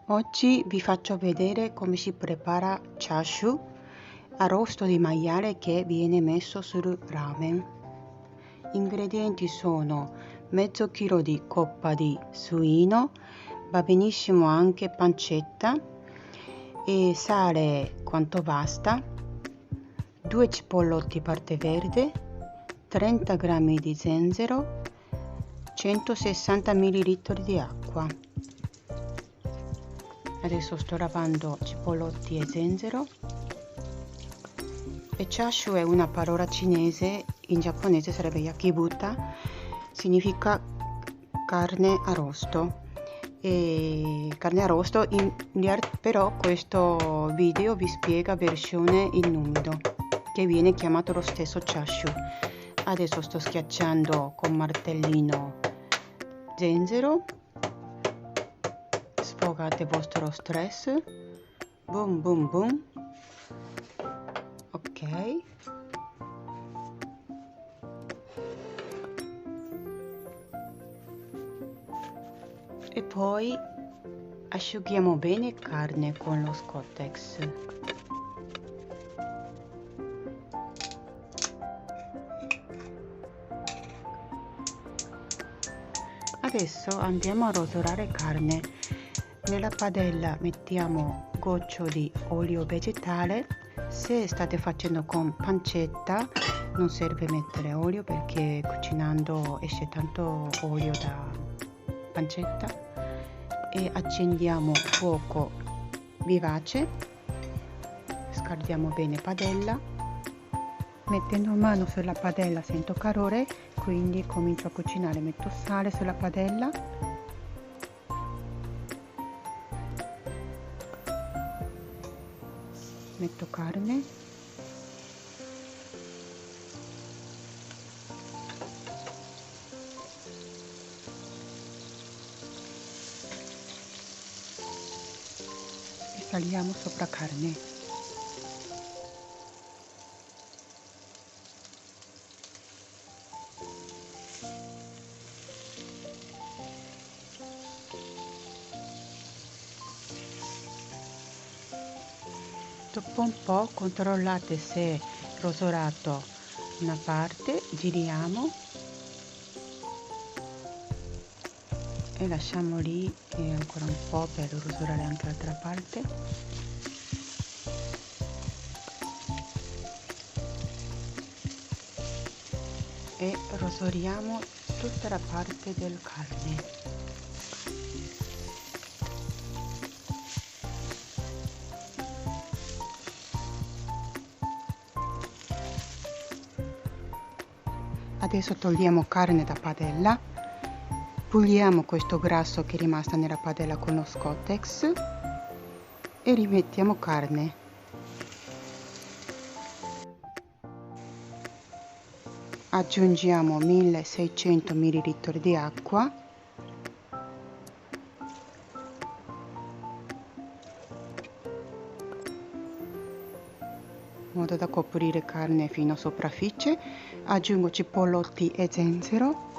Oggi vi faccio vedere come si prepara chashu, arrosto di maiale che viene messo sul ramen. Ingredienti sono mezzo chilo di coppa di suino, va benissimo anche pancetta, e sale quanto basta, 2 cipollotti parte verde, 30 g di zenzero, 160 ml di acqua. Adesso sto lavando cipollotti e zenzero. E chashu è una parola cinese, in giapponese sarebbe yakibuta, significa carne arrosto. Però questo video vi spiega versione in nudo, che viene chiamato lo stesso chashu. Adesso sto schiacciando con martellino zenzero. Sfogate il vostro stress. Boom boom boom. Ok. E poi asciughiamo bene carne con lo Scottex. Adesso andiamo a rosolare carne. Nella padella mettiamo goccio di olio vegetale. Se state facendo con pancetta non serve mettere olio perché cucinando esce tanto olio da pancetta. E accendiamo fuoco vivace, scaldiamo bene padella. Mettendo mano sulla padella sento calore, quindi comincio a cucinare. Metto sale sulla padella, metto carne, e saliamo sopra carne. Dopo un po' controllate se è rosolato una parte, giriamo e lasciamo lì ancora un po' per rosolare anche l'altra parte. E rosoliamo tutta la parte del carne. Adesso togliamo carne da padella, puliamo questo grasso che è rimasto nella padella con lo Scottex e rimettiamo carne. Aggiungiamo 1600 ml di acqua in modo da coprire carne fino a soprafficie. Aggiungo cipollotti e zenzero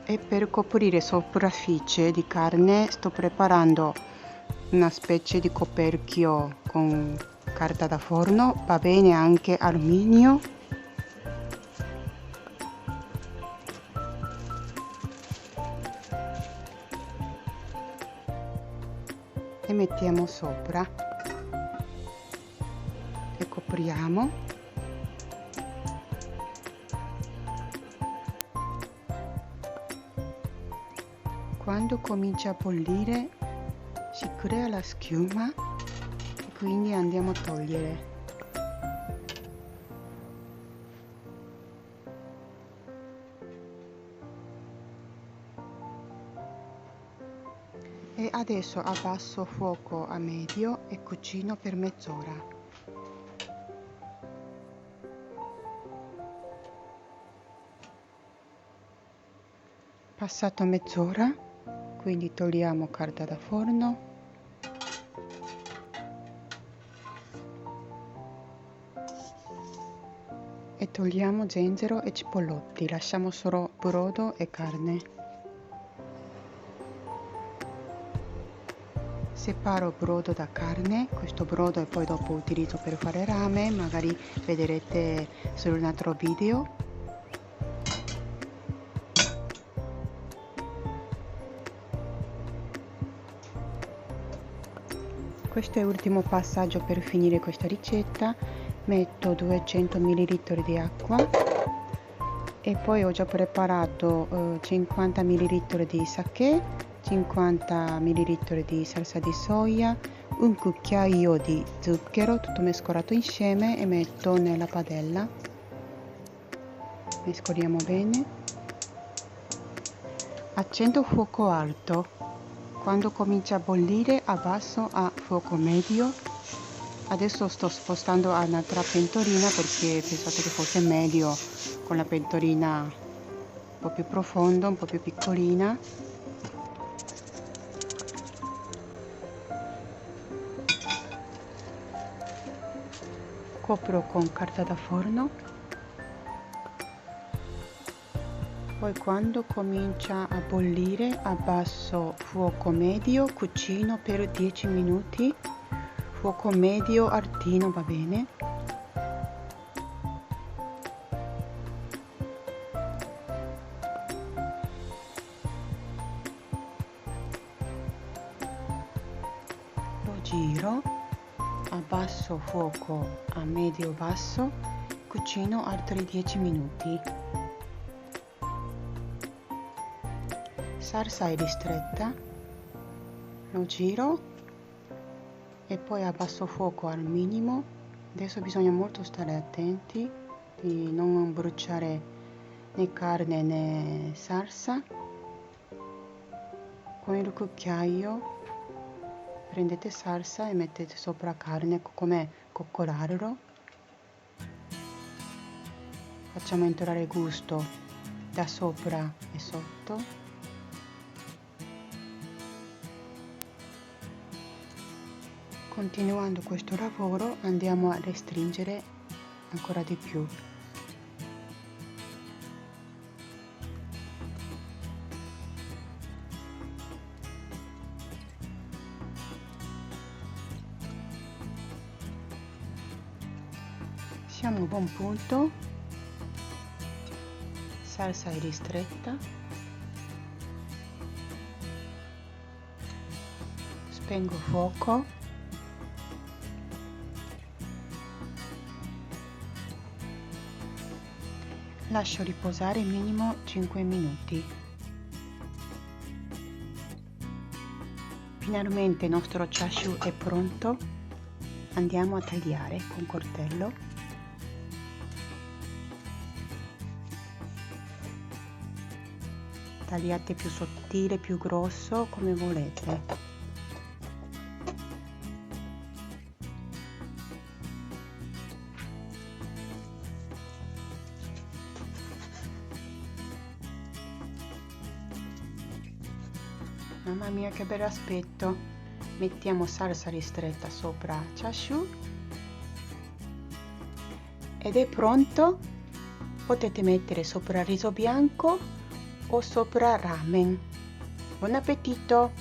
e per coprire soprafficie di carne sto preparando una specie di coperchio con carta da forno, va bene anche alluminio. E mettiamo sopra e copriamo. Quando comincia a bollire si crea la schiuma e quindi andiamo a togliere. E adesso abbasso fuoco a medio e cucino per mezz'ora. Passato mezz'ora, quindi togliamo carta da forno e togliamo zenzero e cipollotti, lasciamo solo brodo e carne. Separo brodo da carne, questo brodo e poi dopo utilizzo per fare ramen, magari vedrete su un altro video. Questo è l'ultimo passaggio per finire questa ricetta. Metto 200 ml di acqua e poi ho già preparato 50 ml di sake, 50 ml di salsa di soia, un cucchiaio di zucchero, tutto mescolato insieme, e metto nella padella. Mescoliamo bene. Accendo fuoco alto. Quando comincia a bollire abbasso a fuoco medio. Adesso sto spostando a un'altra pentolina perché pensate che fosse meglio con la pentolina un po' più profonda, un po' più piccolina. Copro con carta da forno. Poi quando comincia a bollire abbasso fuoco medio, cucino per 10 minuti, fuoco medio altino va bene. Lo giro, abbasso fuoco a medio basso, cucino altri 10 minuti. Salsa è ristretta, lo giro e poi abbasso fuoco al minimo. Adesso bisogna molto stare attenti di non bruciare né carne né salsa. Con il cucchiaio prendete salsa e mettete sopra carne come coccolarlo. Facciamo entrare il gusto da sopra e sotto. Continuando questo lavoro andiamo a restringere ancora di più. Siamo a un buon punto, salsa è ristretta, spengo fuoco. Lascio riposare minimo 5 minuti. Finalmente il nostro chashu è pronto. Andiamo a tagliare con coltello. Tagliate più sottile, più grosso, come volete. Mamma mia che bell'aspetto! Mettiamo salsa ristretta sopra chashu ed è pronto. Potete mettere sopra riso bianco o sopra ramen. Buon appetito!